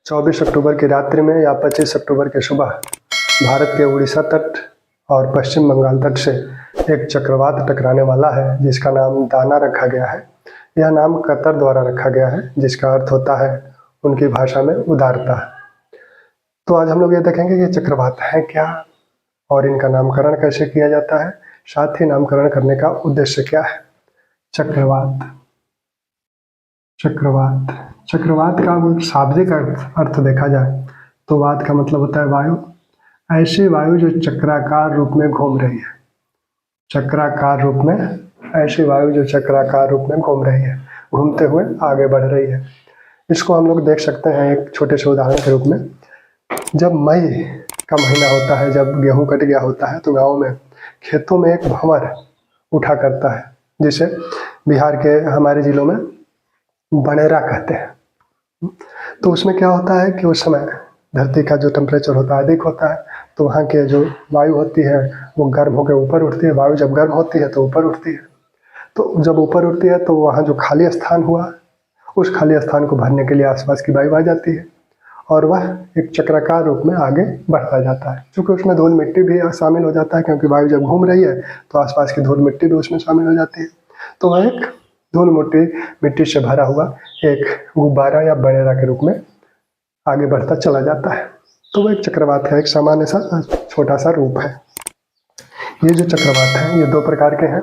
24 अक्टूबर की रात्रि में या 25 अक्टूबर की सुबह भारत के उड़ीसा तट और पश्चिम बंगाल तट से एक चक्रवात टकराने वाला है जिसका नाम दाना रखा गया है। यह नाम कतर द्वारा रखा गया है जिसका अर्थ होता है उनकी भाषा में उदारता। तो आज हम लोग ये देखेंगे कि चक्रवात है क्या और इनका नामकरण कैसे किया जाता है, साथ ही नामकरण करने का उद्देश्य क्या है। चक्रवात चक्रवात चक्रवात का शाब्दिक अर्थ देखा जाए तो वात का मतलब होता है वायु। ऐसी वायु जो चक्राकार रूप में घूम रही है, चक्राकार रूप में, ऐसी वायु जो चक्राकार रूप में घूम रही है, घूमते हुए आगे बढ़ रही है। इसको हम लोग देख सकते हैं एक छोटे से उदाहरण के रूप में। जब मई का महीना होता है, जब गेहूं कट गया होता है, तो गाँव में खेतों में एक भंवर उठा करता है जिसे बिहार के हमारे जिलों में बनेरा कहते हैं। तो उसमें क्या होता है कि उस समय धरती का जो टेम्परेचर होता है अधिक होता है, तो वहाँ के जो वायु होती है वो गर्म होकर ऊपर उठती है। वायु जब गर्म होती है तो ऊपर उठती है, तो जब ऊपर उठती है तो वहाँ जो खाली स्थान हुआ, उस खाली स्थान को भरने के लिए आसपास की वायु आ जाती है और वह एक चक्राकार रूप में आगे बढ़ता जाता है। क्योंकि उसमें धूल मिट्टी भी शामिल हो जाता है, क्योंकि वायु जब घूम रही है तो आसपास की धूल मिट्टी भी उसमें शामिल हो जाती है। तो वह एक धूल मिट्टी से भरा हुआ एक गुब्बारा या बनेरा के रूप में आगे बढ़ता चला जाता है। तो वह एक चक्रवात का एक सामान्य सा छोटा सा रूप है। ये जो चक्रवात है ये दो प्रकार के हैं,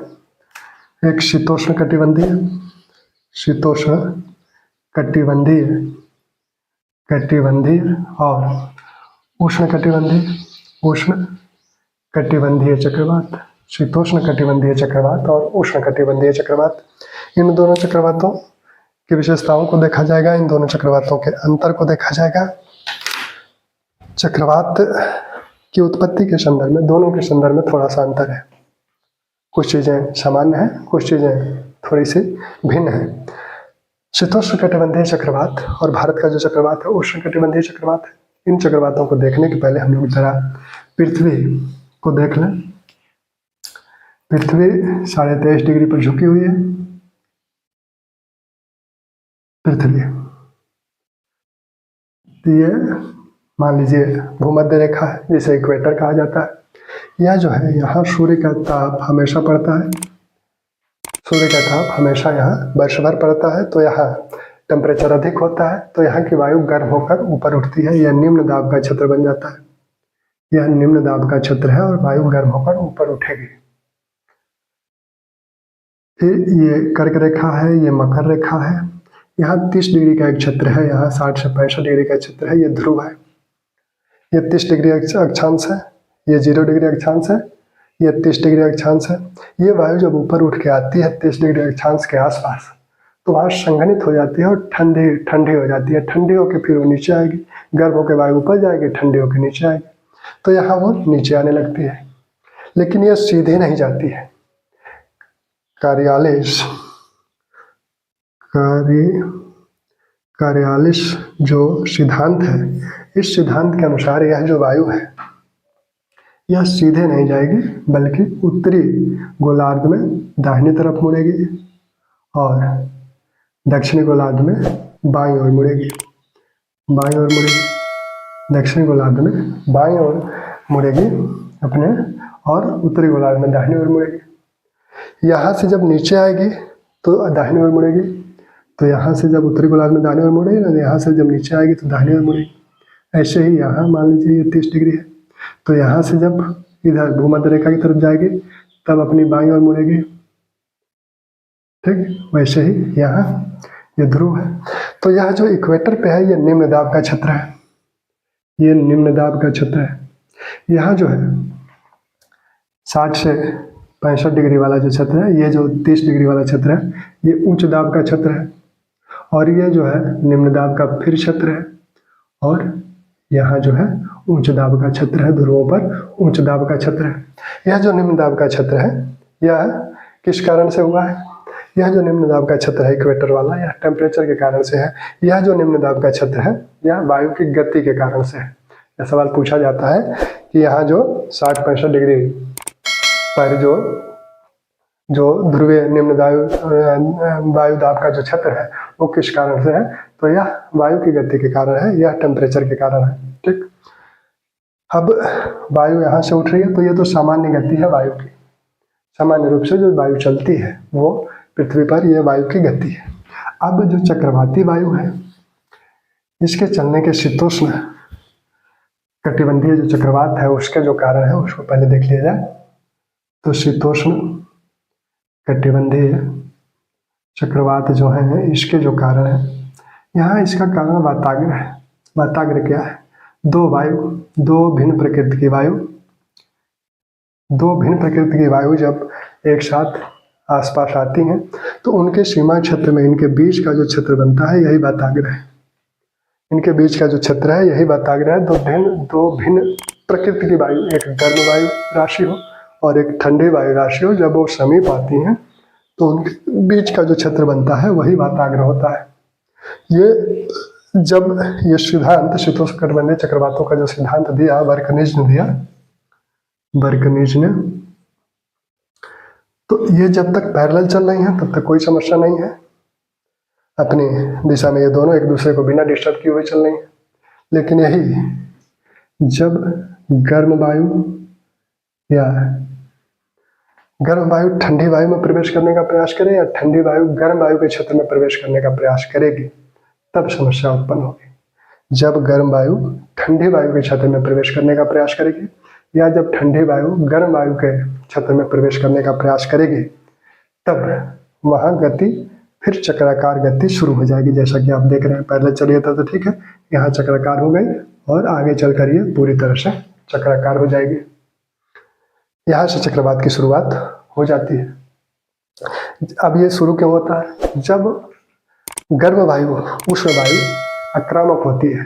एक शीतोष्ण कटिबंधीय और उष्ण कटिबंधीय चक्रवात। शीतोष्ण कटिबंधीय चक्रवात और उष्ण कटिबंधीय चक्रवात, इन दोनों चक्रवातों की विशेषताओं को देखा जाएगा, इन दोनों चक्रवातों के अंतर को देखा जाएगा। चक्रवात की उत्पत्ति के संदर्भ में दोनों के संदर्भ में थोड़ा सा अंतर है। कुछ चीज़ें सामान्य हैं, कुछ चीज़ें थोड़ी सी भिन्न हैं। शीतोष्ण कटिबंधीय चक्रवात और भारत का जो चक्रवात है उष्ण कटिबंधीय चक्रवात है। इन चक्रवातों को देखने के पहले हम लोग जरा पृथ्वी को देख लें। पृथ्वी 23.5 डिग्री पर झुकी हुई है। पृथ्वी ये मान लीजिए भूमध्य रेखा है जिसे इक्वेटर कहा जाता है। यह जो है यहाँ सूर्य का ताप हमेशा पड़ता है, सूर्य का ताप हमेशा यहाँ वर्ष भर पड़ता है, तो यहाँ टेम्परेचर अधिक होता है, तो यहाँ की वायु गर्म होकर ऊपर उठती है। यह निम्न दाब का क्षेत्र बन जाता है, यह निम्न दाब का क्षेत्र है और वायु गर्म होकर ऊपर उठेगी। फिर ये कर्क रेखा है, ये मकर रेखा है। यहाँ 30 डिग्री का एक क्षेत्र है, यहाँ 60 से 65 डिग्री का क्षेत्र है, ये ध्रुव है। ये 30 डिग्री अक्षांश है, ये 0 डिग्री अक्षांश है, ये 30 डिग्री अक्षांश है। ये वायु जब ऊपर उठ के आती है 30 डिग्री अक्षांश के आसपास, तो वहाँ संघनित हो जाती है और ठंडी हो जाती है। ठंडी होकर फिर वो नीचे आएगी, गर्म होकर वायु ऊपर जाएगी, ठंडी होकर नीचे आएगी, तो यहाँ वो नीचे आने लगती है। लेकिन ये सीधे नहीं जाती है। कार्यालिस जो सिद्धांत है, इस सिद्धांत के अनुसार यह जो वायु है यह सीधे नहीं जाएगी, बल्कि उत्तरी गोलार्ध में दाहिनी तरफ मुड़ेगी और दक्षिणी गोलार्ध में बाईं ओर मुड़ेगी। दक्षिणी गोलार्ध में बाईं ओर मुड़ेगी अपने, और उत्तरी गोलार्ध में दाहिनी ओर मुड़ेगी। यहाँ से जब नीचे आएगी तो दाहिनी ओर मुड़ेगी, तो यहाँ से जब उत्तरी गोलार्ध में दाहिनी ओर मुड़ेगी ना, यहाँ से जब नीचे आएगी तो दाहिनी ओर मुड़ेगी। ऐसे ही यहाँ मान लीजिए ये 30 डिग्री है, तो यहाँ से जब इधर भूमध्य रेखा की तरफ जाएगी तब अपनी बाईं ओर मुड़ेगी। ठीक वैसे ही यहाँ ये ध्रुव है। तो यह जो इक्वेटर पे है ये निम्न दाब का क्षेत्र है, ये निम्न दाब का क्षेत्र है। यहाँ जो है 60 से 65 डिग्री वाला जो क्षेत्र है, ये जो 30 डिग्री वाला क्षेत्र है, ये उच्च दाब का क्षेत्र है, और ये जो है निम्न दाब का फिर क्षेत्र है, और यहाँ जो है उच्च दाब का क्षेत्र है। ध्रुवों पर उच्च दाब का क्षेत्र है। यह जो निम्न दाब का क्षेत्र है यह किस कारण से हुआ है? यह जो निम्न दाब का क्षेत्र है इक्वेटर वाला, यह टेम्परेचर के कारण से है। यह जो निम्न दाब का क्षेत्र है यह वायु की गति के कारण से है। यह सवाल पूछा जाता है कि यहाँ जो 60-65 डिग्री पर जो जो ध्रुवीय निम्न वायु दाब का जो क्षेत्र है वो किस कारण से है, तो यह वायु की गति के कारण है, यह टेम्परेचर के कारण है। ठीक, अब वायु यहाँ से उठ रही है तो ये तो सामान्य गति है वायु की, सामान्य रूप से जो वायु चलती है वो पृथ्वी पर, ये वायु की गति है। अब जो चक्रवाती वायु है इसके चलने के शीतोष्ण कटिबंधीय जो चक्रवात है उसके जो कारण है उसको पहले देख लिया जाए। तो शीतोष्ण कटिबंधीय चक्रवात जो है इसके जो कारण है, यहाँ इसका कारण वाताग्र है। वाताग्र क्या है? दो भिन्न प्रकृति की वायु जब एक साथ आसपास आती हैं तो उनके सीमा क्षेत्र में इनके बीच का जो क्षेत्र बनता है यही वाताग्र है। इनके बीच का जो क्षेत्र है यही वाताग्र है। दो भिन्न प्रकृति की वायु, एक गर्म वायु राशि हो और एक ठंडी वायु राशि हो, जब वो समीप आती हैं तो उनके बीच का जो क्षेत्र बनता है वही वाताग्र होता है। ये जब ये सिद्धांत शीतोष्ण कटिबंधीय चक्रवातों का जो सिद्धांत दिया बर्कनीज ने, तो ये जब तक पैरेलल चल रही हैं तब तक कोई समस्या नहीं है, अपनी दिशा में ये दोनों एक दूसरे को बिना डिस्टर्ब किए हुए चल रही हैं। लेकिन यही जब गर्म वायु ठंडी वायु में प्रवेश करने का प्रयास करे या ठंडी वायु गर्म वायु के क्षेत्र में प्रवेश करने का प्रयास करेगी, तब समस्या उत्पन्न होगी। जब गर्म वायु ठंडी वायु के क्षेत्र में प्रवेश करने का प्रयास करेगी या जब ठंडी वायु गर्म वायु के क्षेत्र में प्रवेश करने का प्रयास करेगी, तब वहाँ गति फिर चक्राकार गति शुरू हो जाएगी। जैसा कि आप देख रहे हैं, पहले चलिए था तो ठीक है, यहाँ चक्राकार हो गई और आगे चलकर ये पूरी तरह से चक्राकार हो जाएगी। यहाँ से चक्रवात की शुरुआत हो जाती है। अब ये शुरू क्यों होता है? जब गर्म वायु, उष्ण वायु आक्रामक होती है,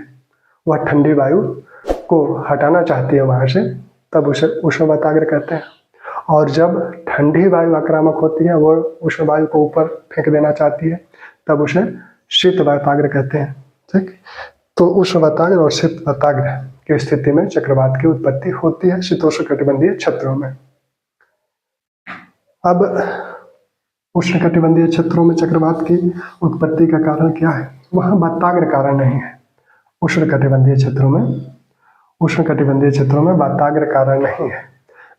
वह ठंडी वायु को हटाना चाहती है वहाँ से, तब उसे उष्ण वाताग्र कहते हैं। और जब ठंडी वायु आक्रामक होती है, वो उष्ण वायु को ऊपर फेंक देना चाहती है, तब उसे शीत वाताग्र कहते हैं। ठीक, तो उष्ण वाताग्र और शीत वाताग्र की स्थिति में चक्रवात की उत्पत्ति होती है शीतोष्ण कटिबंधीय क्षेत्रों में। अब उष्ण कटिबंधीय क्षेत्रों में चक्रवात की उत्पत्ति का कारण क्या है? वहाँ वाताग्र कारण नहीं है। उष्ण कटिबंधीय क्षेत्रों में वाताग्र कारण नहीं है।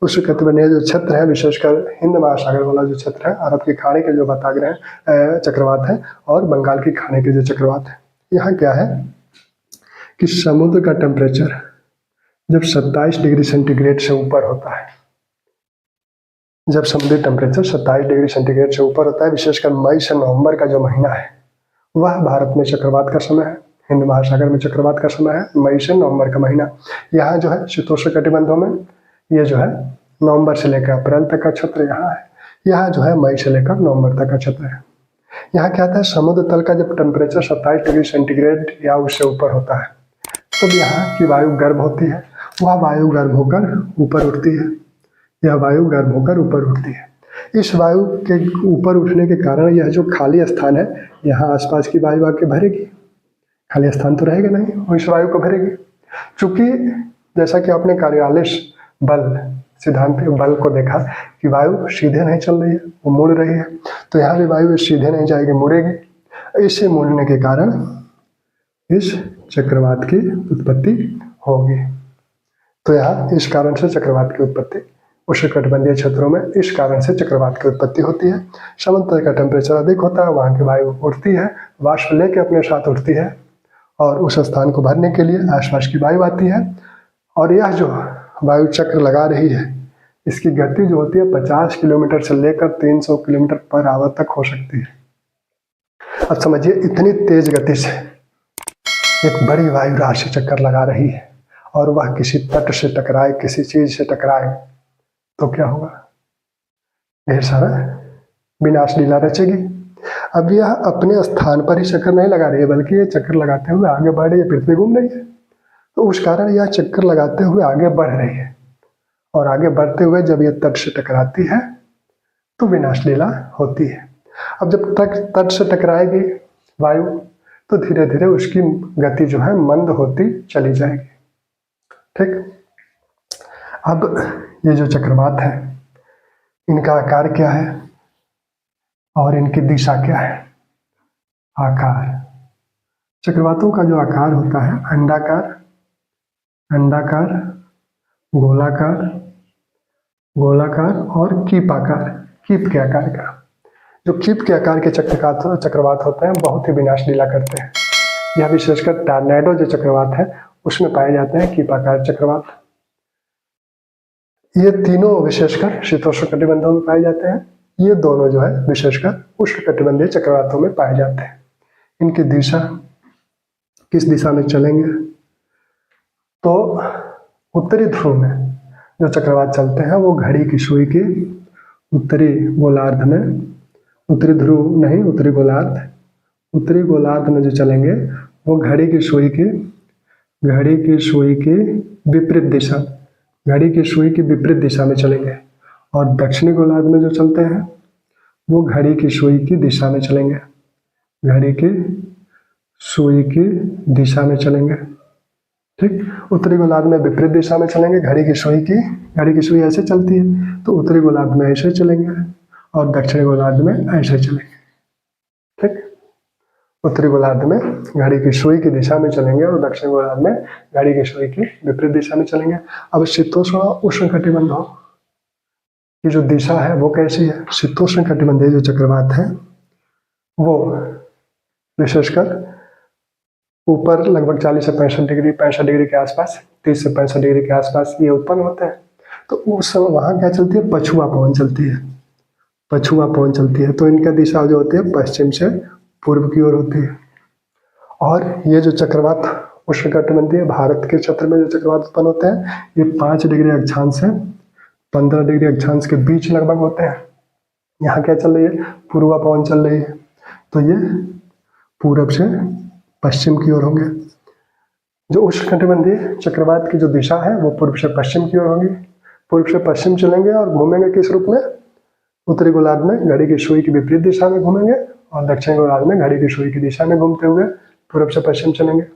उष्ण कटिबंधीय जो क्षेत्र है, विशेषकर हिंद महासागर वाला जो क्षेत्र है, अरब की खाड़ी के जो वाताग्र है, चक्रवात है, और बंगाल की खाड़ी के जो चक्रवात है, यहाँ क्या है कि समुद्र का टेम्परेचर जब 27 डिग्री सेंटीग्रेड से ऊपर होता है, जब समुद्री टेम्परेचर 27 डिग्री सेंटीग्रेड से ऊपर होता है, विशेषकर मई से नवंबर का जो महीना है वह भारत में चक्रवात का समय है, हिंद महासागर में चक्रवात का समय है मई से नवंबर का महीना। यहाँ जो है शीतोष्ण कटिबंधों में ये जो है नवंबर से लेकर अप्रैल तक का क्षेत्र यहाँ है, यहाँ जो है मई से लेकर नवंबर तक का क्षेत्र है। यहाँ क्या होता है, समुद्र तल का जब टेम्परेचर 27 डिग्री सेंटीग्रेड या उससे ऊपर होता है तब तो यहाँ की वायु गर्म होती है, वह वायु गर्म होकर ऊपर उठती है, यह वायु गर्म होकर ऊपर उठती है। इस वायु के ऊपर उठने के कारण यह जो खाली स्थान है, यहाँ आसपास की वायु आके भरेगी, खाली स्थान तो रहेगा नहीं, वो इस वायु को भरेगी। चूंकि जैसा कि आपने कार्यालिस बल सिद्धांत बल को देखा कि वायु सीधे नहीं चल रही है, वो मुड़ रही है, तो यहाँ भी वायु सीधे नहीं जाएगी, मुड़ेगी। इसे मुड़ने के कारण इस चक्रवात की उत्पत्ति होगी। तो यहाँ इस कारण से चक्रवात की उत्पत्ति, उष्णकटिबंधीय क्षेत्रों में इस कारण से चक्रवात की उत्पत्ति होती है। समुद्र का टेम्परेचर अधिक होता है, वहाँ की वायु उठती है, वाष्प लेके अपने साथ उठती है और उस स्थान को भरने के लिए आसपास की वायु आती है। और यह जो वायु चक्र लगा रही है, इसकी गति जो होती है 50 किलोमीटर से लेकर 300 किलोमीटर पर आवर तक हो सकती है। अब समझिए, इतनी तेज गति से एक बड़ी वायु राशि चक्कर लगा रही है और वह किसी तट से टकराए, किसी चीज से टकराए तो क्या होगा? ढेर सारा विनाश लीला रचेगी। अब यह अपने स्थान पर ही चक्कर नहीं लगा रही है, बल्कि ये चक्कर लगाते हुए आगे बढ़ रही है, पृथ्वी घूम रही है, तो उस कारण यह चक्कर लगाते हुए आगे बढ़ रही है। और आगे बढ़ते हुए जब यह तट से टकराती है तो विनाश लीला होती है। अब जब तट से टकराएगी वायु तो धीरे धीरे उसकी गति जो है मंद होती चली जाएगी। ठीक, अब ये जो चक्रवात है, इनका आकार क्या है? और इनकी दिशा क्या है? आकार। चक्रवातों का जो आकार होता है अंडाकार, अंडाकार, गोलाकार, गोलाकार और कीपाकार, कीप के आकार का। जो कीप के आकार के चक्रवात होते हैं बहुत ही विनाश लीला करते हैं। यह विशेषकर टॉर्नेडो जो चक्रवात है उसमें पाए जाते हैं कीपाकार चक्रवात। ये तीनों विशेषकर शीतोष्णकटिबंधों में पाए जाते हैं। ये दोनों जो है विशेषकर उष्णकटिबंधीय चक्रवातों में पाए जाते हैं। इनकी दिशा किस दिशा में चलेंगे? तो उत्तरी ध्रुव में जो चक्रवात चलते हैं वो घड़ी की सुई के उत्तरी गोलार्ध में, उत्तरी ध्रुव नहीं उत्तरी गोलार्ध, उत्तरी गोलार्ध में जो चलेंगे वो घड़ी की सुई की विपरीत दिशा, घड़ी की सुई की विपरीत दिशा में चलेंगे। और दक्षिणी गोलार्ध में जो चलते हैं वो घड़ी की सुई की दिशा में चलेंगे, घड़ी की सुई की दिशा में चलेंगे। ठीक, उत्तरी गोलार्ध में विपरीत दिशा में चलेंगे, घड़ी की सुई ऐसे चलती है तो उत्तरी गोलार्ध में ऐसे चलेंगे और दक्षिणी गोलार्ध में ऐसे चलेंगे। ठीक, उत्तरी गोलार्ध में घड़ी की सुई की दिशा में चलेंगे और दक्षिण गोलार्ध में घड़ी की सुई की विपरीत दिशा में चलेंगे। अब शीतोष्ण उष्णकटिबंधों की जो दिशा है वो कैसी है? शीतोष्णकटिबंधीय जो चक्रवात है वो विशेषकर ऊपर लगभग 40 से 65 डिग्री के आसपास, 30 से 65 डिग्री के आसपास ये उत्पन्न होते हैं। तो उस समय वहाँ क्या चलती है? पछुआ पवन चलती है, पछुआ पवन चलती है। तो इनका दिशा जो होती है पश्चिम से पूर्व की ओर होती है। और ये जो चक्रवात उष्णकटिबंधीय भारत के क्षेत्र में जो चक्रवात उत्पन्न होते हैं ये 5 डिग्री अक्षांश से 15 डिग्री अक्षांश के बीच लगभग होते हैं। यहाँ क्या चल रही है? पूर्वा पवन चल रही है, तो ये पूरब से पश्चिम की ओर होंगे। जो उष्णकटिबंधीय चक्रवात की जो दिशा है वो पूर्व से पश्चिम की ओर होगी। पूर्व से पश्चिम चलेंगे और घूमेंगे किस रूप में? उत्तरी गोलार्ध में घड़ी की सुई की विपरीत दिशा में घूमेंगे और दक्षिण गोलार्ध में घड़ी की सुई की दिशा में घूमते हुए पूर्व से पश्चिम चलेंगे।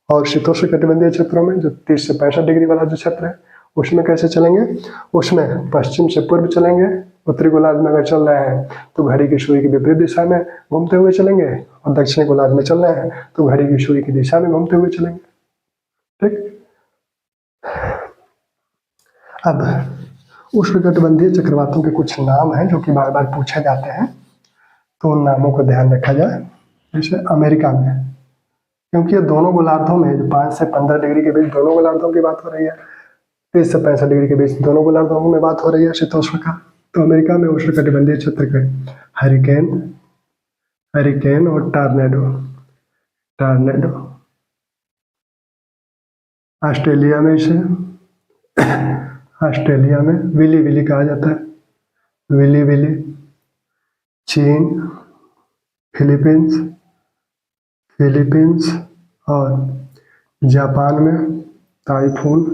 और शीतोष्णकटिबंधीय क्षेत्रों में जो 30 से 65 डिग्री वाला जो क्षेत्र है उसमें कैसे चलेंगे? उसमें पश्चिम से पूर्व चलेंगे। उत्तरी गोलार्ध में अगर चल रहे हैं तो घड़ी की सुई की विपरीत दिशा में घूमते हुए चलेंगे और दक्षिणी गोलार्ध में चल रहे हैं तो घड़ी की सुई की दिशा में घूमते हुए चलेंगे। ठीक, अब उष्णकटिबंधीय चक्रवातों के कुछ नाम हैं जो कि बार बार पूछे जाते हैं, तो उन नामों को ध्यान रखा जाए। जैसे अमेरिका में, क्योंकि ये दोनों गोलार्धों में जो 5 से 15 डिग्री के बीच दोनों गोलार्धों की बात हो रही है, 30 से 65 डिग्री के बीच दोनों गोलार्धों में बात हो रही है शीतोष्ण का। तो अमेरिका में उष्णकटिबंधीय क्षेत्र के हरिकेन और टॉर्नेडो। ऑस्ट्रेलिया में इसे विली कहा जाता है, विली। चीन, फिलीपींस और जापान में टाइफून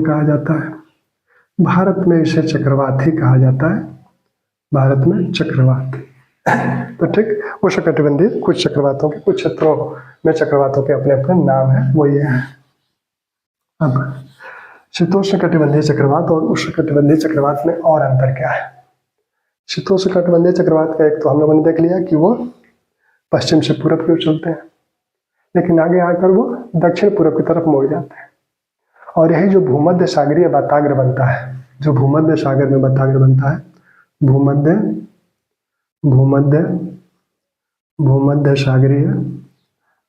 कहा जाता है। भारत में इसे चक्रवात ही कहा जाता है, भारत में चक्रवात। तो ठीक, उष्णकटिबंधीय कुछ चक्रवातों के कुछ क्षेत्रों में चक्रवातों के अपने अपने नाम हैं, वो ये हैं। अब शीतोष्णकटिबंधीय चक्रवात और उष्णकटिबंधीय चक्रवात में और अंतर क्या है? शीतोष्णकटिबंधीय चक्रवात का एक तो हम लोगों ने देख लिया कि वो पश्चिम से पूरब की ओर चलते हैं, लेकिन आगे आकर वो दक्षिण पूरब की तरफ मुड़ जाते हैं। और यही जो भूमध्य सागरीय वाताग्र बनता है, जो भूमध्य सागर में वाताग्र बनता है, भूमध्य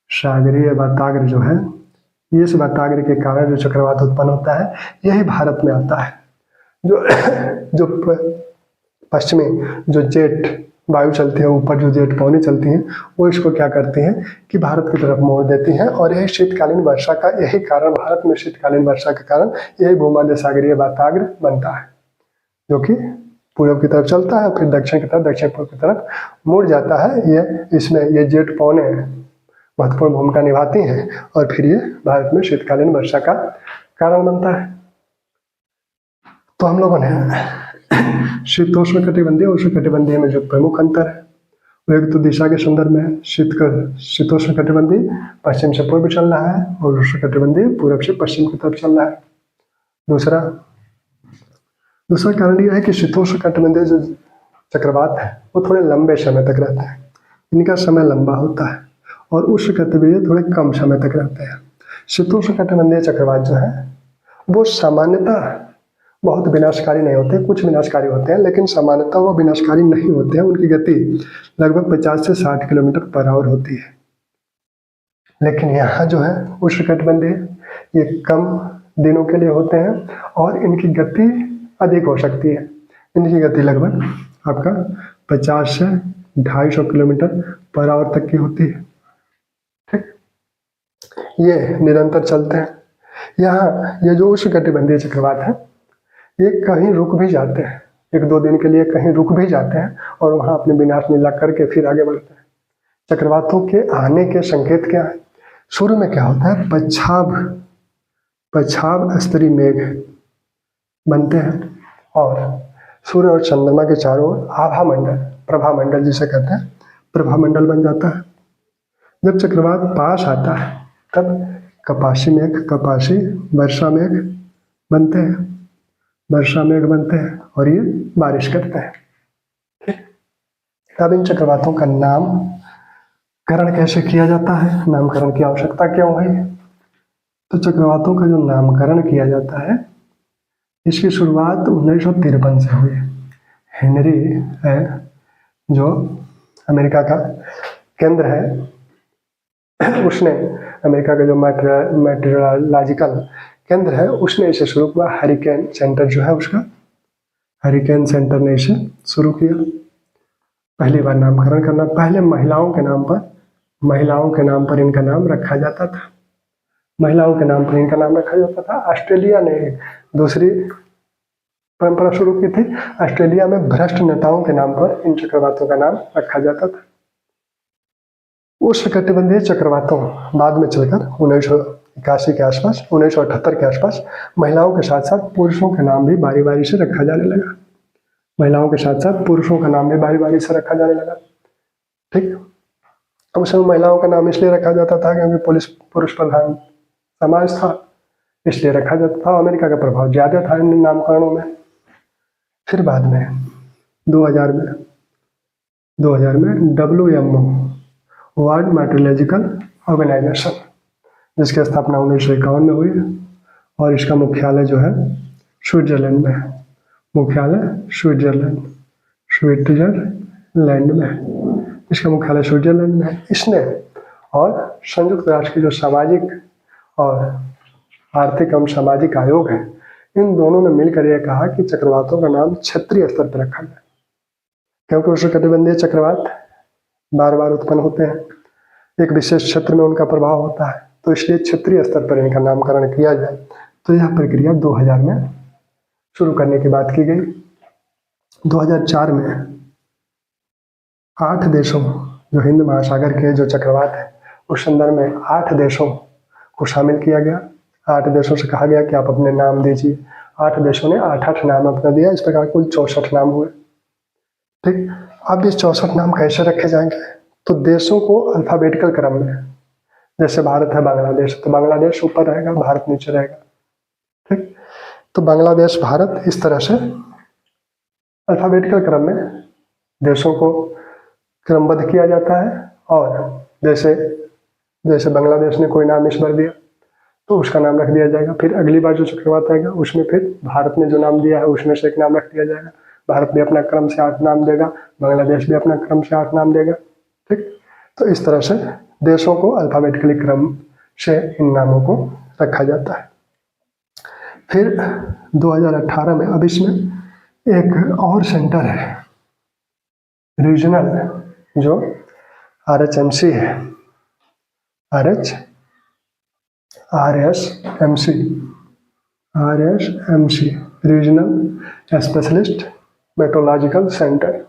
सागरीय वाताग्र जो है, इस वाताग्र के कारण जो चक्रवात उत्पन्न होता है यही भारत में आता है। जो पश्चिमी जो जेट वायु चलती है, ऊपर जो जेट पवनें चलती हैं, वो इसको क्या करती हैं कि भारत की तरफ मोड़ देती हैं। और यही शीतकालीन वर्षा का यही कारण, भारत में शीतकालीन वर्षा का कारण यही भूमध्य सागरीय वाताग्र बनता है, जो कि पूर्व की तरफ चलता है फिर दक्षिण की तरफ, दक्षिण पूर्व की तरफ मुड़ जाता है। इसमें ये जेट पवनें महत्वपूर्ण भूमिका निभाती हैं और फिर ये भारत में शीतकालीन वर्षा का कारण बनता है। तो हम लोगों ने शीतोष्णकटिबंधीय और उष्णकटिबंधीय में जो प्रमुख अंतर है वो एक तो दिशा के संदर्भ में शीतोष्णकटिबंधीय पश्चिम से पूर्व चल रहा है और उष्णकटिबंधीय पूर्व से पश्चिम की तरफ चल रहा है। दूसरा कारण यह है कि शीतोष्णकटिबंधीय जो चक्रवात है वो थोड़े लंबे समय तक रहते हैं, इनका समय लंबा होता है, और उष्णकटिबंधीय थोड़े कम समय तक रहते हैं। शीतोष्णकटिबंधीय चक्रवात जो है वो सामान्यतः बहुत विनाशकारी नहीं होते, कुछ विनाशकारी होते हैं, लेकिन सामान्यतः वो विनाशकारी नहीं होते हैं। उनकी गति लगभग 50 से 60 किलोमीटर पर आवर होती है। लेकिन यहाँ जो है उष्णकटिबंधीय ये कम दिनों के लिए होते हैं और इनकी गति अधिक हो सकती है। इनकी गति लगभग आपका 50 से 250 किलोमीटर पर आवर तक की होती है। ठीक, ये निरंतर चलते हैं। यहाँ ये जो उष्णकटिबंधीय चक्रवात है ये कहीं रुक भी जाते हैं, 1-2 दिन के लिए कहीं रुक भी जाते हैं और वहाँ अपने विनाश लीला करके फिर आगे बढ़ते हैं। चक्रवातों के आने के संकेत क्या है? शुरू में क्या होता है, पछाव स्तरीय मेघ बनते हैं और सूर्य और चंद्रमा के चारों ओर आभा मंडल, प्रभा मंडल जिसे कहते हैं, प्रभा मंडल बन जाता है। जब चक्रवात पास आता है तब कपासी वर्षा मेघ बनते हैं, और ये बारिश करते हैं। ठीक, अब इन चक्रवातों का नामकरण कैसे किया जाता है, नामकरण की आवश्यकता क्यों है? तो चक्रवातों का जो नामकरण किया जाता है इसकी शुरुआत 1953 से हुई। हेनरी है जो अमेरिका का केंद्र है, उसने अमेरिका का जो मेट्रोलॉजिकल केंद्र है उसने इसे शुरू किया। हरिकेन सेंटर जो है उसका, हरिकेन सेंटर ने इसे शुरू किया। पहली बार नामकरण करना, पहले महिलाओं के नाम पर इनका नाम रखा जाता था। ऑस्ट्रेलिया ने दूसरी परंपरा शुरू की थी। ऑस्ट्रेलिया में भ्रष्ट नेताओं के नाम पर इन चक्रवातों का नाम रखा जाता था। उष्णकटिबंधीय चक्रवातों बाद में चलकर 1978 के आसपास महिलाओं के साथ साथ पुरुषों के नाम भी बारी बारी से रखा जाने लगा। ठीक, अब उसमें महिलाओं का नाम इसलिए रखा जाता था क्योंकि पुरुष प्रधान समाज था, इसलिए रखा जाता था। अमेरिका का प्रभाव ज्यादा था इन नामकरणों में। फिर बाद में 2000 में WMO वर्ल्ड मेट्रोलॉजिकल ऑर्गेनाइजेशन, जिसकी स्थापना 1951 में हुई और इसका मुख्यालय जो है स्विट्जरलैंड में है। इसने और संयुक्त राष्ट्र की जो सामाजिक और आर्थिक एवं सामाजिक आयोग है, इन दोनों ने मिलकर यह कहा कि चक्रवातों का नाम क्षेत्रीय स्तर पर रखा जाए, क्योंकि उष्णकटिबंधीय चक्रवात बार बार उत्पन्न होते हैं, एक विशेष क्षेत्र में उनका प्रभाव होता है, तो इसलिए क्षेत्रीय स्तर पर इनका नामकरण किया जाए। तो यह प्रक्रिया 2000 में शुरू करने की बात की गई। 2004 में 8 देशों, जो हिंद महासागर के जो चक्रवात है उस संदर्भ में 8 देशों को शामिल किया गया। 8 देशों से कहा गया कि आप अपने नाम दीजिए। 8 देशों ने 8 नाम अपना दिया। इस प्रकार कुल 64 नाम हुए। ठीक, अब ये 64 नाम कैसे रखे जाएंगे? तो देशों को अल्फाबेटिकल क्रम में, जैसे भारत है बांग्लादेश, तो बांग्लादेश ऊपर रहेगा, भारत नीचे रहेगा। ठीक, तो बांग्लादेश, भारत, इस तरह से अल्फाबेटिकल क्रम में देशों को क्रमबद्ध किया जाता है। और जैसे बांग्लादेश ने कोई नाम इस बार दिया तो उसका नाम रख दिया जाएगा। फिर अगली बार जो चक्रवात आएगा उसमें फिर भारत ने जो नाम दिया है उसमें से एक नाम रख दिया जाएगा। भारत भी अपना क्रम से 8 नाम देगा, बांग्लादेश भी अपना क्रम से 8 नाम देगा। ठीक, तो इस तरह से देशों को अल्फाबेटिकली क्रम से इन नामों को रखा जाता है। फिर 2018 में अब इसमें एक और सेंटर है रीजनल, जो RHMC है, RSMC regional specialist meteorological centre,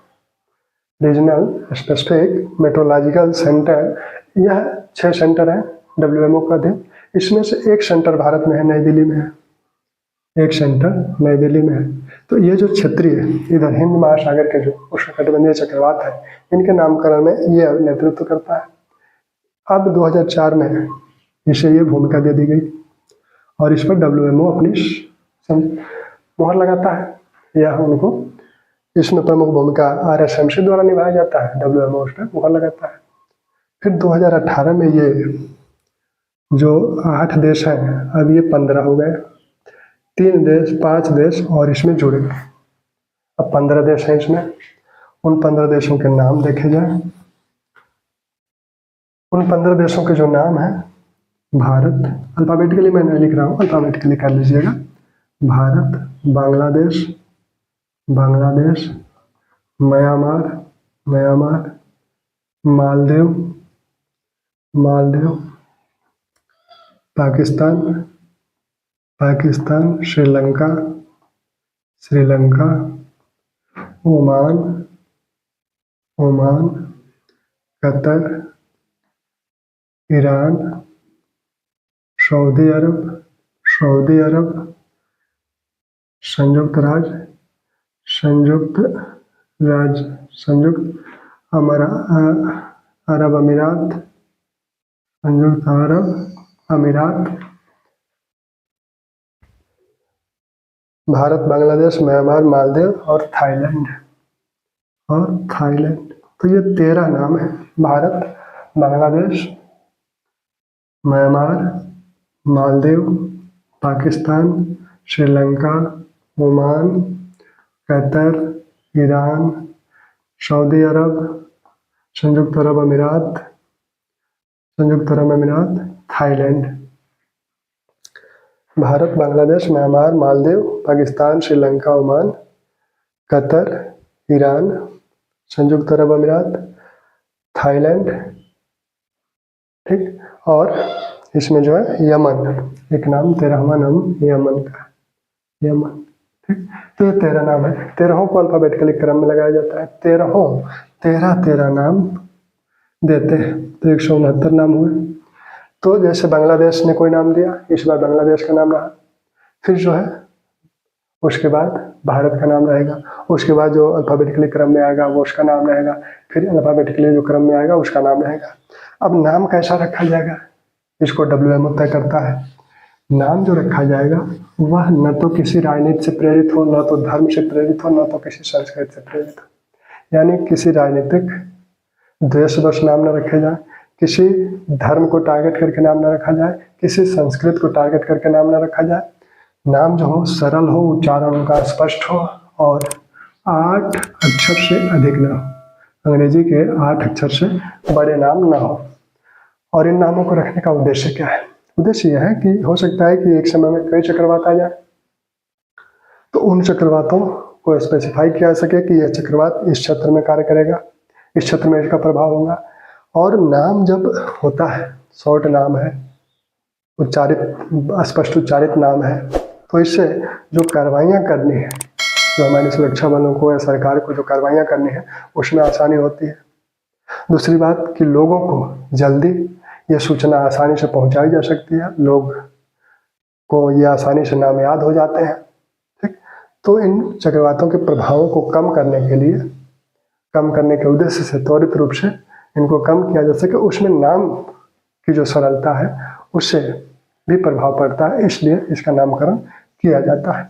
regional specific meteorological centre. यह 6 सेंटर है WMO का अधीन। इसमें से एक सेंटर भारत में है, नई दिल्ली में है। तो ये जो क्षेत्रीय इधर हिंद महासागर के जो उष्णकटिबंधीय चक्रवात है, इनके नामकरण में ये नेतृत्व करता है। अब 2004 में इसे ये भूमिका दे दी गई और इस पर WMO अपनी मोहर लगाता है। यह उनको इसमें प्रमुख भूमिका RSMC द्वारा निभाया जाता है, WMO उस पर मुहर लगाता है। फिर 2018 में ये जो 8 देश हैं अब ये 15 हो गए, 5 देश और इसमें जुड़ गए, अब 15 देश हैं इसमें। उन 15 देशों के नाम देखे जाए। उन 15 देशों के जो नाम हैं, भारत, अल्फाबेटिकली मैं नहीं लिख रहा हूँ, अल्फाबेटिकली कर लीजिएगा। Bharat, Bangladesh, Myanmar, Maldives, Pakistan, Sri Lanka, Oman, Qatar, Iran, Saudi Arab, संयुक्त अरब अमीरात, भारत, बांग्लादेश, म्यांमार, मालदीव और थाईलैंड। तो ये 13 नाम है, Bharat, Bangladesh, Myanmar, Maldives, Pakistan, Sri Lanka, Oman, Qatar, Iran, Saudi Arab, संयुक्त अरब अमीरात, Thailand. Bharat, Bangladesh, Myanmar, Maldives, Pakistan, Sri Lanka, Oman, Qatar, Iran, संयुक्त अरब अमीरात, थाईलैंड, ठीक। और इसमें जो है यमन, एक नाम, 13वां नाम यमन का, यमन, ठीक। तो ये 13 नाम है, 13 को अल्फाबेटिकली क्रम में लगाया जाता है। 13 नाम देते हैं, तो 169 नाम हुए। तो जैसे बांग्लादेश ने कोई नाम दिया, इस बार बांग्लादेश का नाम रहा, फिर जो है उसके बाद भारत का नाम रहेगा, उसके बाद जो अल्फाबेटिकली क्रम में आएगा वो उसका नाम रहेगा, फिर अल्फाबेटिकली जो क्रम में आएगा उसका नाम रहेगा। अब नाम कैसा रखा जाएगा, इसको WMO तय करता है। नाम जो रखा जाएगा वह न तो किसी राजनीति से प्रेरित हो, न तो धर्म से प्रेरित हो, न तो किसी संस्कृति से प्रेरित हो। यानी किसी राजनीतिक द्वेषवश नाम न रखे जाए, किसी धर्म को टारगेट करके नाम न रखा जाए, किसी संस्कृति को टारगेट करके नाम न रखा जाए। नाम जो हो सरल हो, उच्चारण उनका स्पष्ट हो और 8 अक्षर से अधिक न हो, अंग्रेजी के 8 अक्षर से बड़े नाम न हो। और इन नामों को रखने का उद्देश्य क्या है? उद्देश्य यह है कि हो सकता है कि एक समय में कई चक्रवात आ जाए, तो उन चक्रवातों को स्पेसिफाई किया जा सके कि यह चक्रवात इस क्षेत्र में कार्य करेगा, इस क्षेत्र में इसका प्रभाव होगा। और नाम जब होता है, शॉर्ट नाम है, स्पष्ट उच्चारित नाम है, तो इससे जो कार्रवाइयाँ करनी है, जो हमारे सुरक्षा बलों को या सरकार को जो कार्रवाइयाँ करनी है उसमें आसानी होती है। दूसरी बात कि लोगों को जल्दी ये सूचना आसानी से पहुंचाई जा सकती है, लोग को ये आसानी से नाम याद हो जाते हैं, ठीक। तो इन चक्रवातों के प्रभावों को कम करने के उद्देश्य से त्वरित रूप से इनको कम किया जा सके, उसमें नाम की जो सरलता है उससे भी प्रभाव पड़ता है, इसलिए इसका नामकरण किया जाता है।